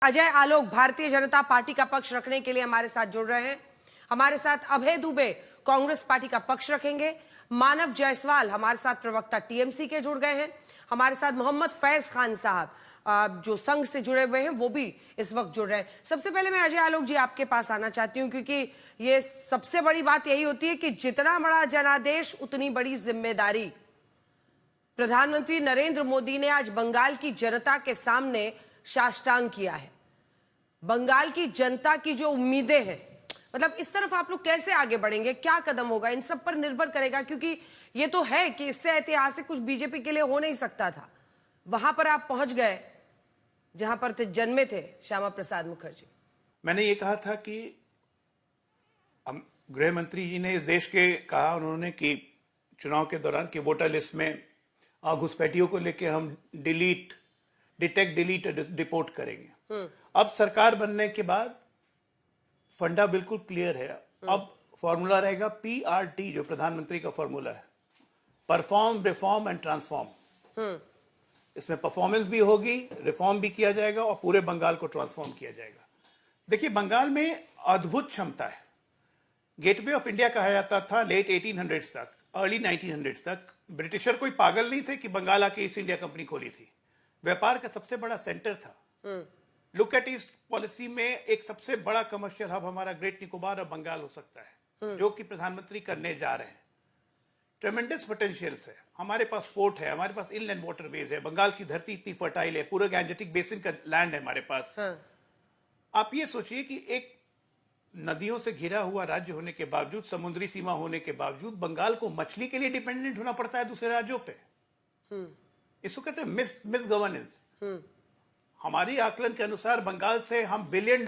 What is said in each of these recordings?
Ajay Alok Bharatiya Janata party का पक्ष रखने के लिए हमारे साथ जुड़ रहे हैं। हमारे साथ अभय दुबे कांग्रेस पार्टी का पक्ष रखेंगे। मानव जायसवाल हमारे साथ प्रवक्ता टीएमसी के जुड़ गए हैं। हमारे साथ मोहम्मद फैज खान साहब जो संघ से जुड़े हुए हैं वो भी इस वक्त जुड़ रहे हैं। सबसे पहले मैं अजय आलोक जी आपके पास आना चाहती हूं, क्योंकि ये सबसे बड़ी बात यही होती है कि जितना बड़ा जनादेश उतनी बड़ी जिम्मेदारी। प्रधानमंत्री नरेंद्र मोदी ने आज बंगाल की जनता के सामने साष्टांग किया है। बंगाल की जनता की जो उम्मीदें हैं, मतलब इस तरफ आप लोग कैसे आगे बढ़ेंगे, क्या कदम होगा, इन सब पर निर्भर करेगा, क्योंकि ये तो है कि इससे ऐतिहासिक कुछ बीजेपी के लिए हो नहीं सकता था। वहां पर आप पहुंच गए जहां पर जन्मे थे श्यामा प्रसाद मुखर्जी। मैंने ये कहा था कि गृह मंत्री जी ने इस देश के कहा उन्होंने कि चुनाव के दौरान कि वोटर लिस्ट में घुसपैठियों को लेके हम डिटेक्ट डिलीट डिपोर्ट करेंगे। अब सरकार बनने के बाद फंडा बिल्कुल क्लियर है। अब फॉर्मूला रहेगा PRT, जो प्रधानमंत्री का फॉर्मूला है, परफॉर्म, रिफॉर्म एंड ट्रांसफॉर्म। इसमें परफॉर्मेंस भी होगी, रिफॉर्म भी किया जाएगा और पूरे बंगाल को ट्रांसफॉर्म किया जाएगा। देखिए, बंगाल में अद्भुत क्षमता है। गेटवे ऑफ इंडिया कहा जाता था लेट 1800s तक, अर्ली 1900s तक। ब्रिटिशर कोई पागल नहीं थे कि बंगाल आके ईस्ट इंडिया कंपनी खोली थी। व्यापार का सबसे बड़ा सेंटर था। लुक एट ईस्ट पॉलिसी में एक सबसे बड़ा कमर्शियल हब हमारा ग्रेट निकोबार और बंगाल हो सकता है, जो कि प्रधानमंत्री करने जा रहे हैं। ट्रेमेंडस पोटेंशियल्स है, हमारे पास पोर्ट है, हमारे पास इनलैंड वाटरवेज है, बंगाल की धरती इतनी फर्टाइल है, पूरा गैंजेटिक बेसिन का लैंड है हमारे पास। आप ये सोचिए कि एक नदियों से घिरा हुआ राज्य होने के बावजूद, समुद्री सीमा होने के बावजूद, बंगाल को मछली के लिए डिपेंडेंट होना पड़ता है दूसरे राज्यों पे। इसको कहते हैं मिस गवर्नेंस। हमारी आकलन के अनुसार बंगाल से हम $1 बिलियन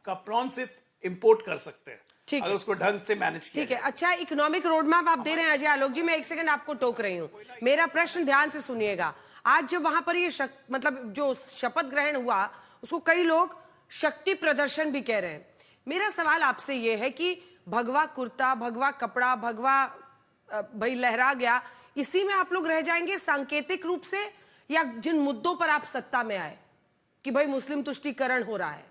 का प्रॉन सिर्फ इंपोर्ट कर सकते हैं, अगर उसको ढंग से मैनेज किया। ठीक है, अच्छा इकोनॉमिक रोड मैप आप दे रहे हैं अजय आलोक जी। मैं एक सेकंड आपको टोक रही हूँ, मेरा प्रश्न ध्यान से सुनिएगा। आज जब वहां पर ये मतलब जो शपथ ग्रहण हुआ, उसको कई लोग शक्ति प्रदर्शन भी कह रहे हैं। मेरा सवाल आपसे ये है कि भगवा कुर्ता, भगवा कपड़ा, भगवा भाई लहरा गया, इसी में आप लोग रह जाएंगे सांकेतिक रूप से, या जिन मुद्दों पर आप सत्ता में आए कि भाई मुस्लिम तुष्टीकरण हो रहा है,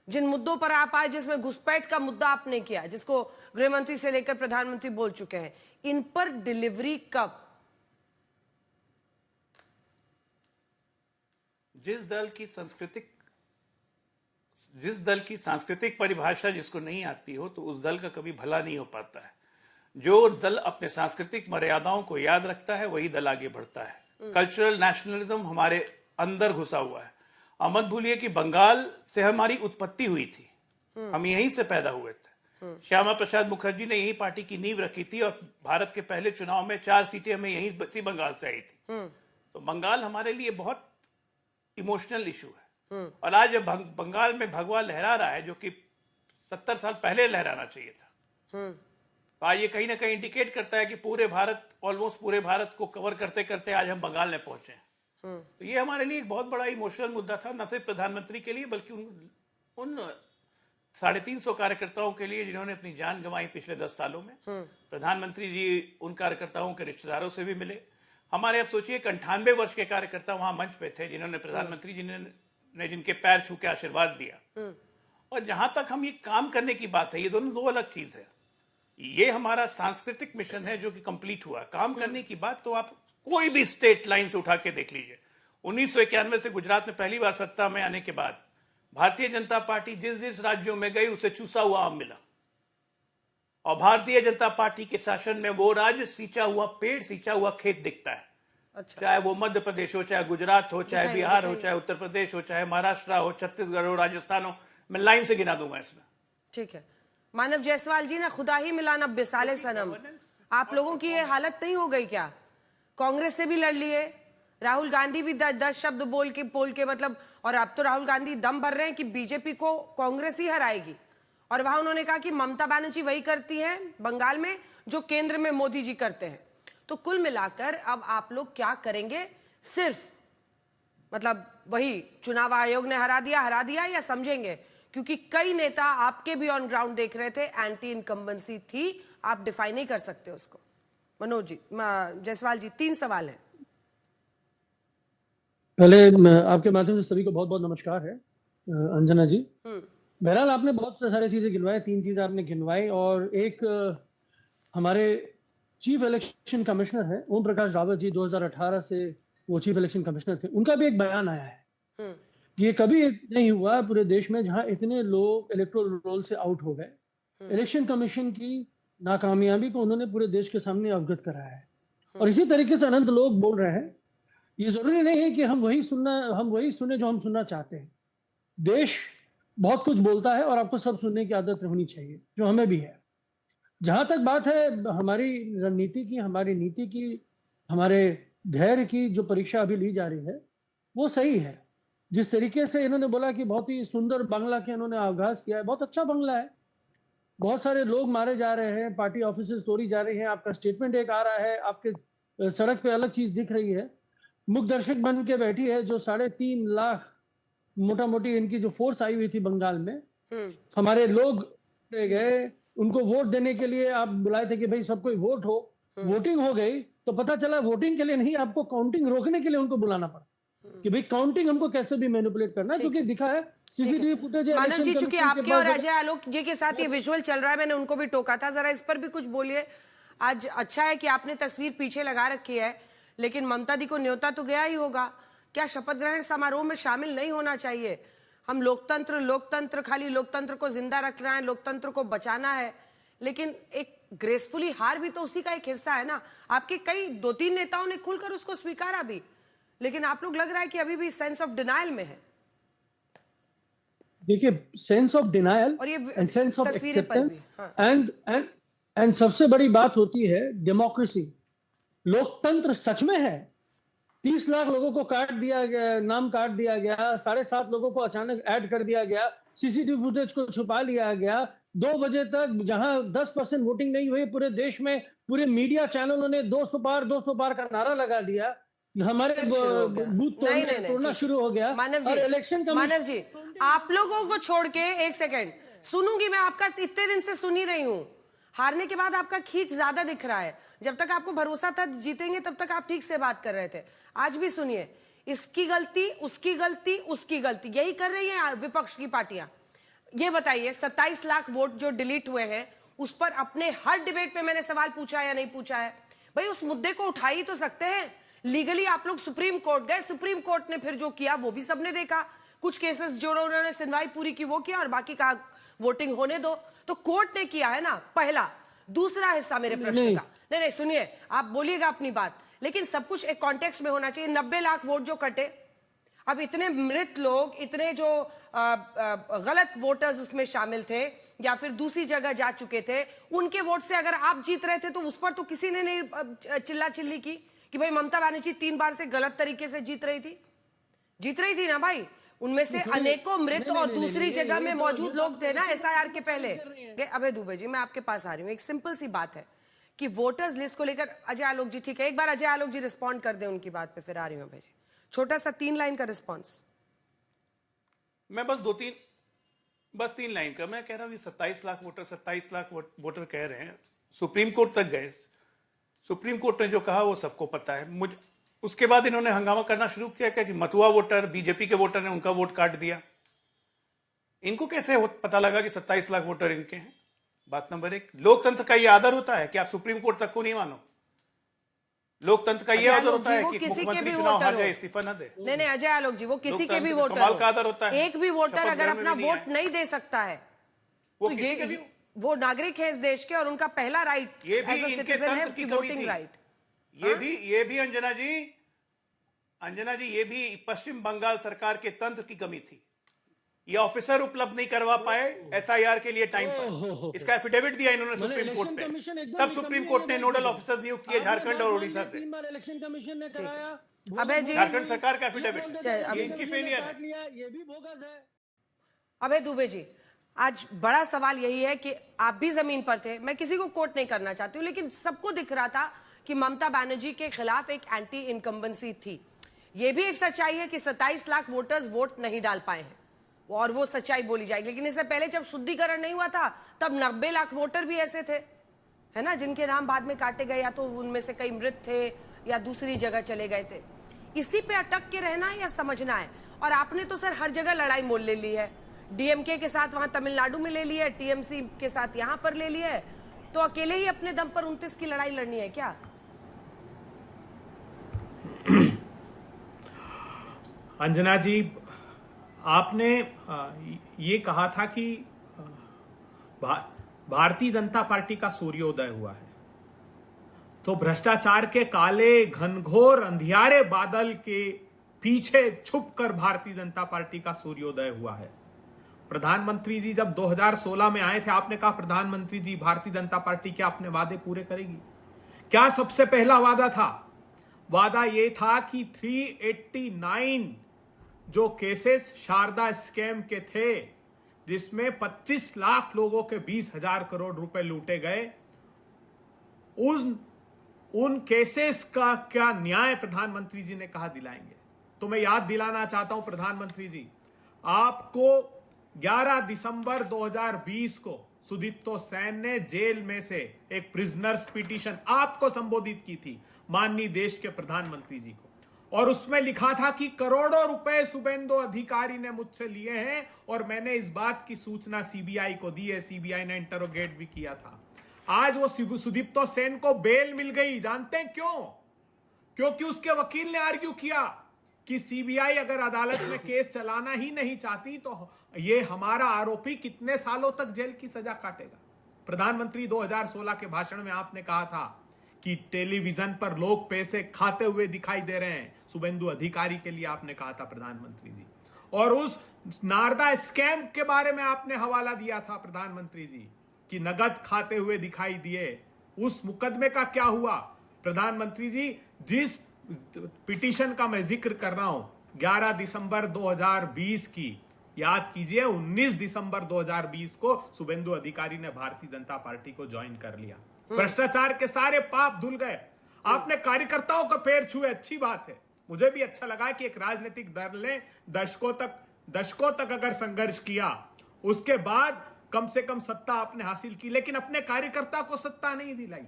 जिन मुद्दों पर आप आए, जिसमें घुसपैठ का मुद्दा आपने किया, जिसको गृह मंत्री से लेकर प्रधानमंत्री बोल चुके हैं, इन पर डिलीवरी कब? जिस दल की सांस्कृतिक परिभाषा जिसको नहीं आती हो, तो उस दल का कभी भला नहीं हो पाता है। जो दल अपने सांस्कृतिक मर्यादाओं को याद रखता है वही दल आगे बढ़ता है। कल्चरल नेशनलिज्म हमारे अंदर घुसा हुआ है। अब मत भूलिए कि बंगाल से हमारी उत्पत्ति हुई थी, हम यहीं से पैदा हुए थे। श्यामा प्रसाद मुखर्जी ने यही पार्टी की नींव रखी थी और भारत के पहले चुनाव में 4 सीटें हमें यहीं इसी बंगाल से आई थी। तो बंगाल हमारे लिए बहुत इमोशनल इशू है। और आज जब बंगाल में भगवा लहरा रहा है, जो कि 70 साल पहले लहराना चाहिए था, तो आज ये कहीं ना कहीं इंडिकेट करता है कि ऑलमोस्ट पूरे भारत को कवर करते करते आज हम बंगाल में पहुंचे हैं। तो ये हमारे लिए एक बहुत बड़ा इमोशनल मुद्दा था, न सिर्फ प्रधानमंत्री के लिए बल्कि उन 350 कार्यकर्ताओं के लिए जिन्होंने अपनी जान गंवाई पिछले 10 सालों में। प्रधानमंत्री जी उन कार्यकर्ताओं के रिश्तेदारों से भी मिले। हमारे, अब सोचिए, 98 वर्ष के कार्यकर्ता वहां मंच पे थे जिन्होंने प्रधानमंत्री जी ने जिनके पैर छू के आशीर्वाद दिया। और जहां तक हम ये काम करने की बात है, ये दोनों दो अलग चीज है। ये हमारा सांस्कृतिक मिशन है जो कि कंप्लीट हुआ। काम करने की बात तो आप कोई भी स्टेट लाइन से उठा के देख लीजिए। 1991 से गुजरात में पहली बार सत्ता में आने के बाद भारतीय जनता पार्टी जिस जिस राज्यों में गई उसे चूसा हुआ आम मिला। और भारतीय जनता पार्टी के शासन में वो राज्य सींचा हुआ पेड़, सींचा हुआ खेत दिखता है। अच्छा। चाहे वो मध्य प्रदेश हो, चाहे गुजरात हो, चाहे बिहार हो, चाहे उत्तर प्रदेश हो, चाहे महाराष्ट्र हो, छत्तीसगढ़ हो, राजस्थान हो, मैं लाइन से गिना दूंगा इसमें। ठीक है, मानव जायसवाल जी ना, खुदा ही मिला नब्बे साले सनम। आप लोगों की ये हालत नहीं हो गई क्या? कांग्रेस से भी लड़ लिए, राहुल गांधी भी 10 शब्द बोल के मतलब, और अब तो राहुल गांधी दम भर रहे हैं कि बीजेपी को कांग्रेस ही हराएगी। और वहां उन्होंने कहा कि ममता बनर्जी वही करती हैं बंगाल में जो केंद्र में मोदी जी करते हैं। तो कुल मिलाकर अब आप लोग क्या करेंगे? सिर्फ मतलब वही चुनाव आयोग ने हरा दिया या समझेंगे? क्योंकि कई नेता आपके भी ऑन ग्राउंड देख रहे थे, एंटी इनकम्बेंसी थी, आप डिफाइन नहीं कर सकते उसको। मनोज जी, जायसवाल जी, 3 सवाल हैं। पहले आपके माध्यम से सभी को बहुत बहुत नमस्कार है। अंजना जी, बहरहाल आपने बहुत सारी चीजें गिनवाई, 3 चीजें आपने गिनवाई, और एक हमारे चीफ इलेक्शन कमिश्नर है ओम प्रकाश रावत जी, 2018 से वो चीफ इलेक्शन कमिश्नर थे, उनका भी एक बयान आया है कि ये कभी नहीं हुआ पूरे देश में जहां इतने लोग इलेक्टोरल रोल से आउट हो गए। इलेक्शन कमीशन की नाकामयाबी को उन्होंने पूरे देश के सामने अवगत कराया है, और इसी तरीके से अनंत लोग बोल रहे हैं। ये जरूरी नहीं है कि हम वही सुने जो हम सुनना चाहते हैं। देश बहुत कुछ बोलता है और आपको सब सुनने की आदत होनी चाहिए, जो हमें भी है। जहां तक बात है हमारी रणनीति की, हमारी नीति की, हमारे धैर्य की जो परीक्षा अभी ली जा रही है, वो सही है। जिस तरीके से इन्होंने बोला कि बहुत ही सुंदर बंगला के इन्होंने आगाज किया है, बहुत अच्छा बंगला है। बहुत सारे लोग मारे जा रहे हैं, पार्टी ऑफिसेस तोड़ी जा रही है, आपका स्टेटमेंट एक आ रहा है, आपके सड़क पे अलग चीज दिख रही है। मुख्य दर्शक बन के बैठी है जो 3.5 लाख मोटा मोटी इनकी जो फोर्स आई हुई थी बंगाल में, हमारे लोग गए, उनको वोट देने के लिए आप बुलाए थे कि भाई सब कोई वोट हो, वोटिंग हो गई तो पता चला वोटिंग के लिए नहीं, आपको काउंटिंग रोकने के लिए उनको बुलाना पड़ा कि भाई काउंटिंग हमको कैसे भी मैनिपुलेट करना है, क्योंकि दिखा है सीसीटीवी फुटेज। मानव जी, चूंकि आपके और अजय आलोक जी के साथ ये विजुअल चल रहा है, मैंने उनको भी टोका था, जरा इस पर भी कुछ बोलिए। आज अच्छा है कि आपने तस्वीर पीछे लगा रखी है, लेकिन ममता दी को न्योता तो गया ही होगा। क्या शपथ ग्रहण समारोह में शामिल नहीं होना चाहिए? हम लोकतंत्र खाली लोकतंत्र को जिंदा रखना है, लोकतंत्र को बचाना है, लेकिन एक ग्रेसफुली हार भी तो उसी का एक हिस्सा है ना। आपके कई 2-3 नेताओं ने खुलकर उसको स्वीकारा भी, लेकिन आप लोग लग रहा है कि अभी भी सेंस ऑफ डिनायल में है। देखिए, sense of denial and sense of acceptance, and सबसे बड़ी बात होती है डेमोक्रेसी। लोकतंत्र सच में है। 30 लाख लोगों को काट दिया गया, नाम काट दिया गया, 7.5 लोगों को अचानक ऐड कर दिया गया, सीसीटीवी फुटेज को छुपा लिया गया। 2 बजे तक जहां 10% वोटिंग नहीं हुई पूरे देश में, पूरे मीडिया चैनलों ने 200 पार का नारा लगा दिया, हमारे बूथ तोड़ना शुरू हो गया। और इलेक्शन मानव जी, आप लोगों को छोड़ के एक सेकेंड सुनूंगी मैं, आपका इतने दिन से सुन ही रही हूं। हारने के बाद आपका खींच ज्यादा दिख रहा है। जब तक आपको भरोसा था जीतेंगे तब तक आप ठीक से बात कर रहे थे। आज भी सुनिए, इसकी गलती, उसकी गलती, उसकी गलती, यही कर रही है विपक्ष की पार्टियां। ये बताइए, 27 लाख वोट जो डिलीट हुए हैं, उस पर अपने हर डिबेट पे मैंने सवाल पूछा है या नहीं पूछा है? भाई उस मुद्दे को उठा ही तो सकते हैं। लीगली आप लोग सुप्रीम कोर्ट गए, सुप्रीम कोर्ट ने फिर जो किया वो भी सबने देखा। कुछ केसेस जो उन्होंने सुनवाई पूरी की वो किया, और बाकी का वोटिंग होने दो। तो कोर्ट ने किया है ना, पहला। दूसरा हिस्सा मेरे प्रश्न का, नहीं सुनिए, आप बोलिएगा अपनी बात, लेकिन सब कुछ एक कॉन्टेक्स्ट में होना चाहिए। 90 लाख वोट जो कटे, अब इतने मृत लोग, इतने जो गलत वोटर्स उसमें शामिल थे या फिर दूसरी जगह जा चुके थे, उनके वोट से अगर आप जीत रहे थे तो उस पर तो किसी ने नहीं चिल्ला चिल्ली की कि भाई ममता बनर्जी 3 बार से गलत तरीके से जीत रही थी ना भाई। उनमें से अनेकों मृत और दूसरी जगह में मौजूद लोग थे ना एसआईआर के पहले। अभय दुबे जी, मैं आपके पास आ रही हूँ। एक सिंपल सी बात है कि वोटर्स लिस्ट को लेकर अजय आलोक जी, ठीक है, एक बार अजय आलोक जी रिस्पॉन्ड कर दें उनकी बात पे, फिर आ रही हूँ अभय जी। छोटा सा 3 लाइन का रिस्पॉन्स। मैं बस 3 लाइन का। मैं कह रहा हूँ कि 27 लाख वोटर कह रहे हैं, सुप्रीम कोर्ट तक गए। सुप्रीम कोर्ट ने जो कहा वो सबको पता है। उसके बाद इन्होंने हंगामा करना शुरू किया कि मतुआ वोटर, बीजेपी के वोटर ने उनका वोट काट दिया। इनको कैसे पता लगा कि 27 लाख वोटर इनके हैं? बात नंबर 1, लोकतंत्र का ये आदर होता है कि आप सुप्रीम कोर्ट तक को नहीं मानो। लोकतंत्र का ये आदर होता है कि मुख्यमंत्री चुनाव हार जाए, इस्तीफा न दे। नहीं अजय आलोक जी, वो किसी के भी वोटर, कमाल का आदर होता है। एक भी वोटर अगर अपना वोट नहीं दे सकता है वो तो किसी के भी, वो नागरिक है इस देश के और उनका पहला राइट एज अ सिटीजन है कि वोटिंग राइट। ये भी अंजना जी, ये भी पश्चिम बंगाल सरकार के तंत्र की कमी थी। ये ऑफिसर उपलब्ध नहीं करवा पाए एसआईआर के लिए टाइम पर। इसका एफिडेविट दिया इन्होंने सुप्रीम कोर्ट पे, तब सुप्रीम कोर्ट ने नोडल ऑफिसर्स नियुक्त किए झारखंड और उड़ीसा से। 3 बार इलेक्शन कमीशन ने कराया। अबे जी, झारखंड सरकार का एफिडेविट, ये इनकी फेलियर है। ये भी बोगस है। अबे दुबे जी, आज बड़ा सवाल यही है कि आप भी जमीन पर थे, मैं किसी को कोट नहीं करना चाहती हूँ, लेकिन सबको दिख रहा था कि ममता बनर्जी के खिलाफ एक एंटी इनकम्बेंसी थी। ये भी एक सच्चाई है कि 27 लाख वोटर्स वोट नहीं डाल पाए हैं, और वो सच्चाई बोली जाएगी। लेकिन इससे पहले जब शुद्धिकरण नहीं हुआ था तब 90 लाख वोटर भी ऐसे थे, है ना, जिनके नाम बाद में काटे गए, या तो उनमें से कई मृत थे या दूसरी जगह चले गए थे। इसी पे अटक के रहना है या समझना है? और आपने तो सर हर जगह लड़ाई मोल ले ली है, डीएमके के साथ वहां तमिलनाडु में ले ली है, टीएमसी के साथ यहां पर ले लिया है, तो अकेले ही अपने दम पर 29 की लड़ाई लड़नी है क्या? अंजना जी, आपने ये कहा था कि भारतीय जनता पार्टी का सूर्योदय हुआ है, तो भ्रष्टाचार के काले घनघोर अंधियारे बादल के पीछे छुपकर भारतीय जनता पार्टी का सूर्योदय हुआ है। प्रधानमंत्री जी जब 2016 में आए थे, आपने कहा प्रधानमंत्री जी भारतीय जनता पार्टी क्या अपने वादे पूरे करेगी? क्या सबसे पहला वादा था? वादा यह था कि 389 जो केसेस शारदा स्कैम के थे, जिसमें 25 लाख लोगों के 20,000 करोड़ रुपए लूटे गए, उन केसेस का क्या न्याय प्रधानमंत्री जी ने कहा दिलाएंगे। तो मैं याद दिलाना चाहता हूं प्रधानमंत्री जी, आपको 11 दिसंबर 2020 को सुदीप्तो सेन ने जेल में से एक प्रिजनर्स पिटीशन आपको संबोधित की थी, माननीय देश के प्रधानमंत्री जी को, और उसमें लिखा था कि करोड़ों रुपए शुभेंदु अधिकारी ने मुझसे लिए हैं और मैंने इस बात की सूचना सीबीआई को दी है, सीबीआई ने इंटरोगेट भी किया था। आज वो सुदीप्तो सेन को बेल मिल गई, जानते हैं क्यों? क्योंकि उसके वकील ने आर्ग्यू किया कि सीबीआई अगर अदालत में केस चलाना ही नहीं चाहती तो ये हमारा आरोपी कितने सालों तक जेल की सजा काटेगा। प्रधानमंत्री 2016 के भाषण में आपने कहा था कि टेलीविजन पर लोग पैसे खाते हुए दिखाई दे रहे हैं, शुभेंदु अधिकारी के लिए आपने कहा था प्रधानमंत्री जी, और उस नारदा स्कैम के बारे में आपने हवाला दिया था प्रधानमंत्री जी कि नगद खाते हुए दिखाई दिए। उस मुकदमे का क्या हुआ? प्रधानमंत्री जी, जिस पिटीशन का मैं जिक्र कर रहा हूं 11 दिसंबर 2020 की, याद कीजिए 19 दिसंबर 2020 को शुभेंदु अधिकारी ने भारतीय जनता पार्टी को ज्वाइन कर लिया। भ्रष्टाचार के सारे पाप धुल गए, आपने कार्यकर्ताओं का पैर छुए, अच्छी बात है। मुझे भी अच्छा लगा कि एक राजनीतिक दल ने दशकों तक अगर संघर्ष किया, उसके बाद कम से कम सत्ता आपने हासिल की, लेकिन अपने कार्यकर्ता को सत्ता नहीं दिलाई।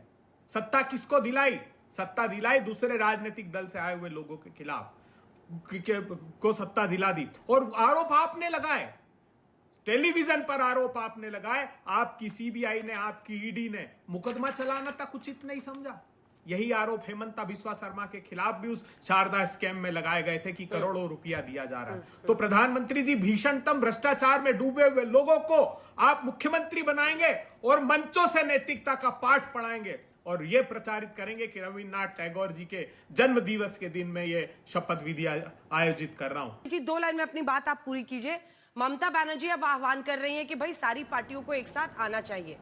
सत्ता किसको दिलाई? सत्ता दिलाई दूसरे राजनीतिक दल से आए हुए लोगों के खिलाफ को सत्ता दिला दी। और आरोप आपने लगाए, टेलीविजन पर आरोप आपने लगाए, आपकी सीबीआई ने, आपकी ईडी ने मुकदमा चलाना तक उचित नहीं समझा। यही आरोप हेमंता बिस्वा शर्मा के खिलाफ भी उस शारदा स्कैम में लगाए गए थे कि करोड़ों रुपया दिया जा रहा है। तो प्रधानमंत्री जी, भीषणतम भ्रष्टाचार में डूबे हुए लोगों को आप मुख्यमंत्री बनाएंगे और मंचों से नैतिकता का पाठ पढ़ाएंगे और यह प्रचारित करेंगे कि रविन्द्रनाथ टैगोर जी के जन्म दिवस के दिन में ये शपथ विधि आयोजित कर रहा हूं। जी, 2 लाइन में अपनी बात आप पूरी कीजिए। ममता बनर्जी अब आह्वान कर रही हैं कि भाई सारी पार्टियों को एक साथ आना चाहिए।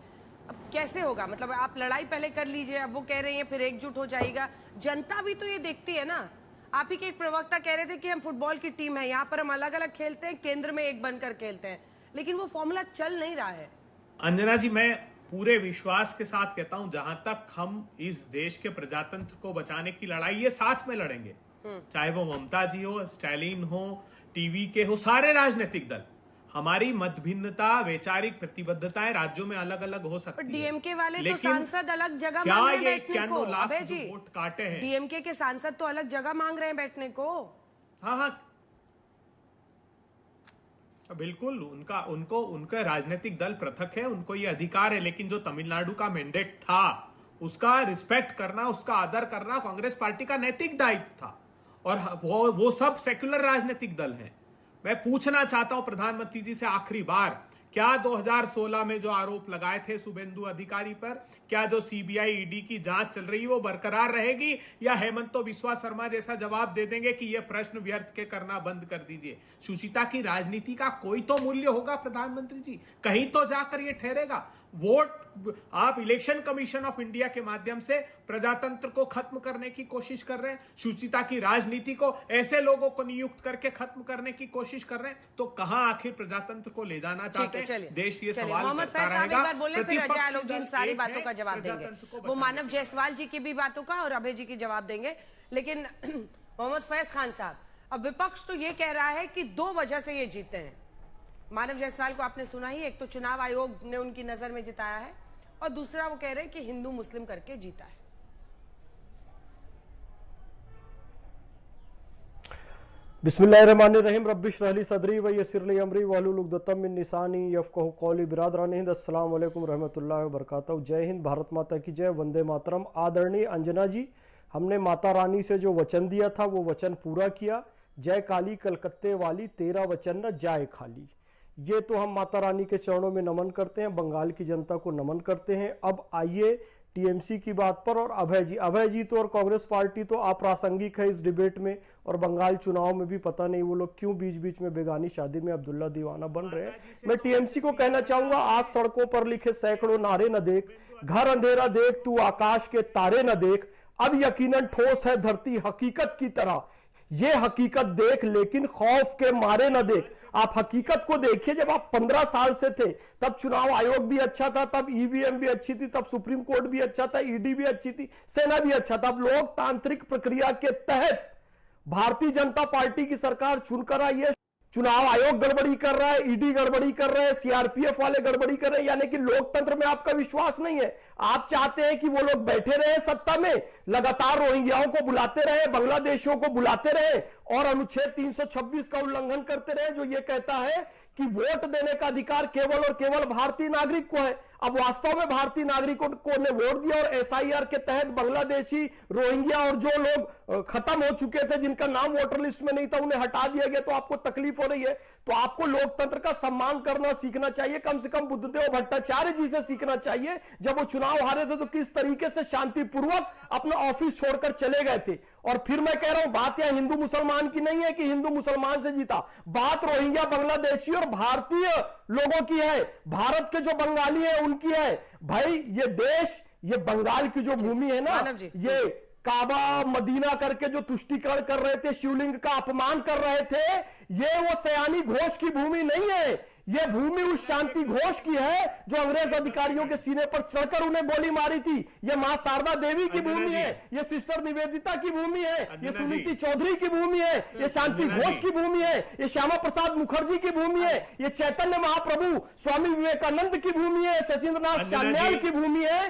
अब कैसे होगा? मतलब आप लड़ाई पहले कर लीजिए, अब वो कह रही हैं फिर एकजुट हो जाएगा। जनता भी तो ये देखती है ना। आप ही के एक प्रवक्ता कह रहे थे कि हम फुटबॉल की टीम है, यहाँ पर हम अलग अलग खेलते हैं, केंद्र में एक बनकर खेलते हैं, लेकिन वो फॉर्मूला चल नहीं रहा है। अंजना जी, मैं पूरे विश्वास के साथ कहता हूं, जहां तक हम इस देश के प्रजातंत्र को बचाने की लड़ाई ये साथ में लड़ेंगे, चाहे वो ममता जी हो, स्टालिन हो, टीवी के हो, सारे राजनीतिक दल। हमारी मतभिन्नता, वैचारिक प्रतिबद्धताएं राज्यों में अलग अलग हो सकती है। डीएमके वाले तो लेकिन सांसद अलग जगह क्या मांग रहे ये हैं बैठने को। 91 लाख अबे जो जी, वोट काटे हैं, डीएमके के सांसद तो अलग जगह मांग रहे हैं बैठने को। हाँ, बिल्कुल, उनका राजनीतिक दल पृथक है, उनको ये अधिकार है, लेकिन जो तमिलनाडु का मैंडेट था उसका रिस्पेक्ट करना, उसका आदर करना कांग्रेस पार्टी का नैतिक दायित्व था। और वो सब सेक्युलर राजनीतिक दल हैं। मैं पूछना चाहता हूं प्रधानमंत्री जी से आखिरी बार, क्या 2016 में जो आरोप लगाए थे शुभेंदु अधिकारी पर, क्या जो सीबीआई ईडी की जांच चल रही है वो बरकरार रहेगी, या हेमंतो बिस्वा शर्मा जैसा जवाब दे देंगे कि ये प्रश्न व्यर्थ के करना बंद कर दीजिए? शुचिता की राजनीति का कोई तो मूल्य होगा प्रधानमंत्री जी, कहीं तो जाकर ये ठहरेगा। वोट आप इलेक्शन कमीशन ऑफ इंडिया के माध्यम से प्रजातंत्र को खत्म करने की कोशिश कर रहे हैं, शुचिता की राजनीति को ऐसे लोगों को नियुक्त करके खत्म करने की कोशिश कर रहे हैं, तो कहां आखिर प्रजातंत्र को ले जाना चाहते हैं? देश ये सवाल मोहम्मद फैज साहब एक बार बोले, फिर अजय आलोक जी इन सारी बातों का जवाब देंगे। वो मानव जायसवाल जी की भी बातों का और अभय जी की जवाब देंगे। लेकिन मोहम्मद फैज खान साहब, अब विपक्ष तो ये कह रहा है कि 2 वजह से ये जीते हैं। मानव जायसवाल को आपने सुना ही, एक तो चुनाव आयोग ने उनकी नजर में जिताया है, और दूसरा वो कह रहे हैं कि हिंदू मुस्लिम करके जीता है। बिस्मिल्लाहिर्रहमानिर्रहीम रब्बिश रहली सदरी व यस्सिरली अमरी वाहलुल उक़दतम मिन लिसानी यफ़क़हू क़ौली। बिरादरान हिंद, अस्सलाम वालेकुम रहमतुल्लाहि व बरकातहू। जय हिंद, भारत माता की जय, वंदे मातरम। आदरणीय अंजना जी, हमने माता रानी से जो वचन दिया था वो वचन पूरा किया। जय काली कलकत्ते वाली, तेरा वचन न जाए खाली। ये तो हम माता रानी के चरणों में नमन करते हैं, बंगाल की जनता को नमन करते हैं। अब आइए टीएमसी की बात पर। और अभय जी तो और कांग्रेस पार्टी तो अप्रासंगिक है इस डिबेट में, और बंगाल चुनाव में भी पता नहीं वो लोग क्यों बीच बीच में बेगानी शादी में अब्दुल्ला दीवाना बन रहे हैं। मैं टीएमसी को कहना चाहूंगा, आज सड़कों पर लिखे सैकड़ों नारे न देख, घर अंधेरा देख तू आकाश के तारे न देख, अब यकीनन ठोस है धरती हकीकत की तरह, ये हकीकत देख लेकिन खौफ के मारे न देख। आप हकीकत को देखिए, जब आप 15 साल से थे तब चुनाव आयोग भी अच्छा था, तब ईवीएम भी अच्छी थी, तब सुप्रीम कोर्ट भी अच्छा था, ईडी भी अच्छी थी, सेना भी अच्छा था। अब लोकतांत्रिक प्रक्रिया के तहत भारतीय जनता पार्टी की सरकार चुनकर आई है। चुनाव आयोग गड़बड़ी कर रहा है, ईडी गड़बड़ी कर रहे हैं, सीआरपीएफ वाले गड़बड़ी कर रहे हैं, यानी कि लोकतंत्र में आपका विश्वास नहीं है। आप चाहते हैं कि वो लोग बैठे रहे सत्ता में, लगातार रोहिंग्याओं को बुलाते रहे, बांग्लादेशियों को बुलाते रहे और अनुच्छेद 326 का उल्लंघन करते रहे, जो ये कहता है कि वोट देने का अधिकार केवल और केवल भारतीय नागरिक को है। अब वास्तव में भारतीय नागरिकों को ने वोट दिया और एसआईआर के तहत बांग्लादेशी, रोहिंग्या और जो लोग खत्म हो चुके थे, जिनका नाम वोटर लिस्ट में नहीं था, उन्हें हटा दिया गया। तो आपको तकलीफ हो रही है, तो आपको लोकतंत्र का सम्मान करना सीखना चाहिए। कम से कम बुद्धदेव भट्टाचार्य जी से सीखना चाहिए। जब वो चुनाव हारे थे तो किस तरीके से शांतिपूर्वक अपना ऑफिस छोड़कर चले गए थे। और फिर मैं कह रहा हूं, बात यह हिंदू मुसलमान की नहीं है कि हिंदू मुसलमान से जीता, बात रोहिंग्या, बांग्लादेशी और भारतीय लोगों की है। भारत के जो बंगाली है उनकी है। भाई ये देश, ये बंगाल की जो भूमि है ना, ये काबा मदीना करके जो तुष्टीकरण कर रहे थे, शिवलिंग का अपमान कर रहे थे, ये वो सयानी घोष की भूमि नहीं है। ये भूमि उस शांति घोष की है जो अंग्रेज अधिकारियों के सीने पर चढ़कर उन्हें गोली मारी थी। ये मां शारदा देवी की भूमि है, ये सिस्टर निवेदिता की भूमि है, ये सुनीति चौधरी की भूमि है, ये शांति घोष की भूमि है, ये श्यामा प्रसाद मुखर्जी की भूमि है, ये चैतन्य महाप्रभु स्वामी विवेकानंद की भूमि है, सचिंद्रनाथ सान्याल की भूमि है।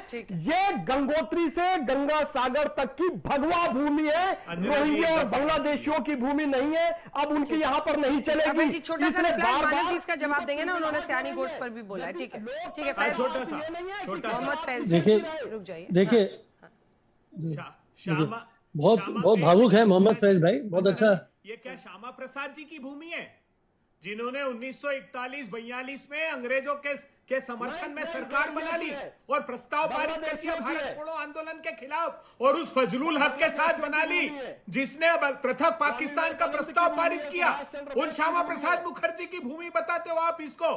ये गंगोत्री से गंगा सागर तक की भगवा भूमि है, रोहिंग्या और बांग्लादेशियों की भूमि नहीं है। अब उनकी यहाँ पर नहीं चलेगी। छोटा सा मानव जी इसका जवाब देंगे ना, उन्होंने सयानी घोष पर भी बोला है। ठीक है, ठीक है, मोहम्मद फैज, देखिए रुक जाइए। देखिए बहुत भावुक है मोहम्मद फैज भाई, बहुत अच्छा। ये क्या श्यामा प्रसाद जी की भूमि है, जिन्होंने 1941-42 में अंग्रेजों के समर्थन में सरकार बना ली और प्रस्ताव पारित कर दिया भारत छोड़ो आंदोलन के खिलाफ, और उस फजलुल हक के साथ बना ली जिसने पृथक पाकिस्तान का प्रस्ताव पारित किया। उन श्यामा प्रसाद मुखर्जी की भूमि बताते हो आप इसको?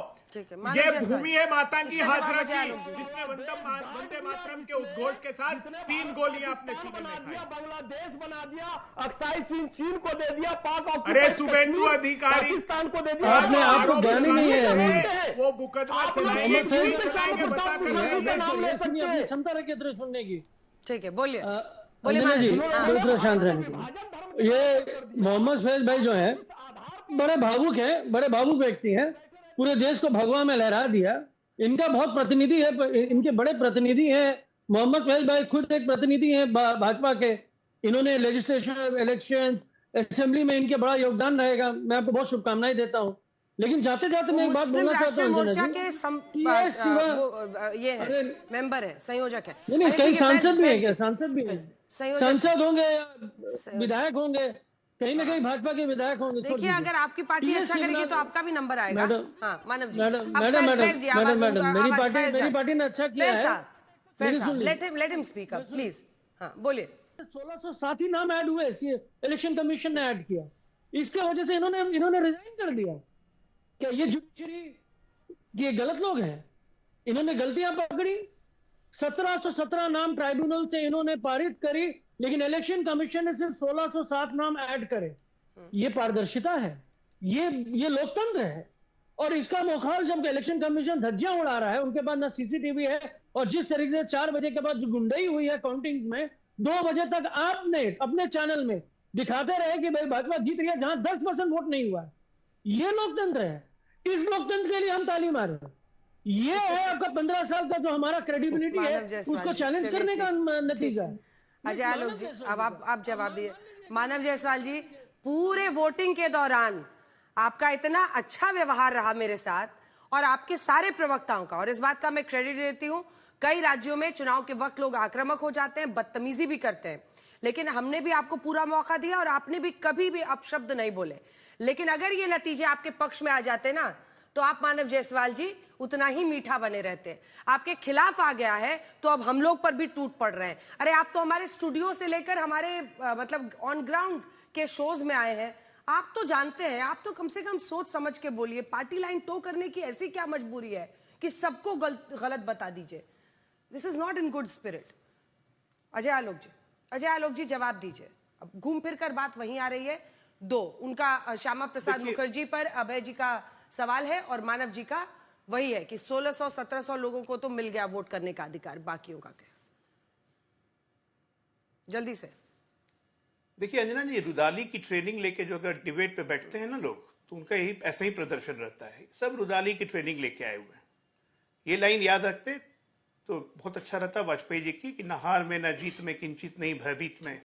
ये भूमि है माता की हाजरा की, जिसने वंदे मातरम के उद्घोष के साथ 3 गोलियां अपने सीने में खाई। बांग्लादेश बना दिया, अक्साई चीन को दे दिया, पाक अरे शुभेंदु अधिकारी पाकिस्तान को दे दिया। आपको ज्ञान ही नहीं है। वो मुकदमा चलाएंगे, क्षमता रखिए तरह सुनने की। ठीक है, बोलिए जी, दूसरा शांत रहने की। ये मोहम्मद फैज भाई जो है बड़े भावुक हैं, बड़े भावुक व्यक्ति हैं, पूरे देश को भगवा में लहरा दिया। इनका बहुत प्रतिनिधि है, इनके बड़े प्रतिनिधि हैं। मोहम्मद फैज भाई खुद एक प्रतिनिधि हैं भाजपा के। इन्होंने लेजिस्लेशन, इलेक्शन, असेंबली में इनके बड़ा योगदान रहेगा। मैं आपको बहुत शुभकामनाएं देता हूँ। लेकिन जाते जाते मैं एक बात बोलना चाहता हूँ, ये है मेंबर है, संयोजक है। नहीं, कई सांसद भी है क्या? सांसद भी है, सांसद होंगे, विधायक होंगे, कहीं ना कहीं भाजपा के विधायक होंगे। देखिए, अगर आपकी पार्टी अच्छा करेगी तो आपका भी नंबर आएगा। हाँ, मानव जी, मैडम, मेरी पार्टी ने अच्छा किया है। Let him speak up please. हाँ, बोलिए। 1607 ही नाम ऐड हुए, इलेक्शन कमीशन ने ऐड किया। इसके वजह से इन्होंने रिजाइन कर दिया। क्या ये जुडिशरी ये गलत लोग हैं? इन्होंने गलतियां पकड़ी। 1717 नाम ट्राइब्यूनल से इन्होंने पारित करी, लेकिन इलेक्शन कमीशन ने सिर्फ 1607 नाम ऐड करे। ये पारदर्शिता है, ये लोकतंत्र है। और इसका मुखाल जब इलेक्शन कमीशन धज्जियां उड़ा रहा है, उनके पास ना सीसीटीवी है, और जिस तरीके से 4 बजे के बाद जो गुंडाई हुई है काउंटिंग में, 2 बजे तक आपने अपने चैनल में दिखाते रहे कि भाई भाजपा जीत रही है, जहां 10% वोट नहीं हुआ है। ये लोकतंत्र है। इस लोकतंत्र के लिए हम ताली मारे। ये है आपका 15 साल का जो हमारा क्रेडिबिलिटी है, उसको चैलेंज करने का नतीजा है। अजय आलोक जी, अब आप जवाब दिए। मानव जायसवाल जी, पूरे वोटिंग के दौरान आपका इतना अच्छा व्यवहार रहा मेरे साथ और आपके सारे प्रवक्ताओं का, और इस बात का मैं क्रेडिट देती हूं। कई राज्यों में चुनाव के वक्त लोग आक्रामक हो जाते हैं, बदतमीजी भी करते हैं, लेकिन हमने भी आपको पूरा मौका दिया और आपने भी कभी भी अपशब्द नहीं बोले। लेकिन अगर ये नतीजे आपके पक्ष में आ जाते ना, तो आप मानव जायसवाल जी उतना ही मीठा बने रहते। आपके खिलाफ आ गया है तो अब हम लोग पर भी टूट पड़ रहे हैं। अरे आप तो हमारे स्टूडियो से लेकर हमारे मतलब ऑन ग्राउंड के शोज में आए हैं, आप तो जानते हैं, आप तो कम से कम सोच समझ के बोलिए। पार्टी लाइन टो करने की ऐसी क्या मजबूरी है कि सबको गलत बता दीजिए? This is not in good spirit. Ajay Alok ji जवाब दीजिए। अब घूम फिर कर बात वहीं आ रही है। दो, उनका श्यामा प्रसाद मुखर्जी पर अभय जी का सवाल है और मानव जी का वही है कि 1600-1700 लोगों को तो मिल गया वोट करने का अधिकार, बाकियों का क्या? जल्दी से। देखिए अंजना जी, रुदाली की ट्रेनिंग लेके जो अगर डिबेट पे बैठते हैं ना लोग, तो उनका यही ऐसा ही प्रदर्शन रहता है। सब रुदाली की ट्रेनिंग लेके आए हुए हैं। ये लाइन याद रखते तो बहुत अच्छा रहता वाजपेयी जी की कि न हार में न जीत में किंचित नहीं भयभीत में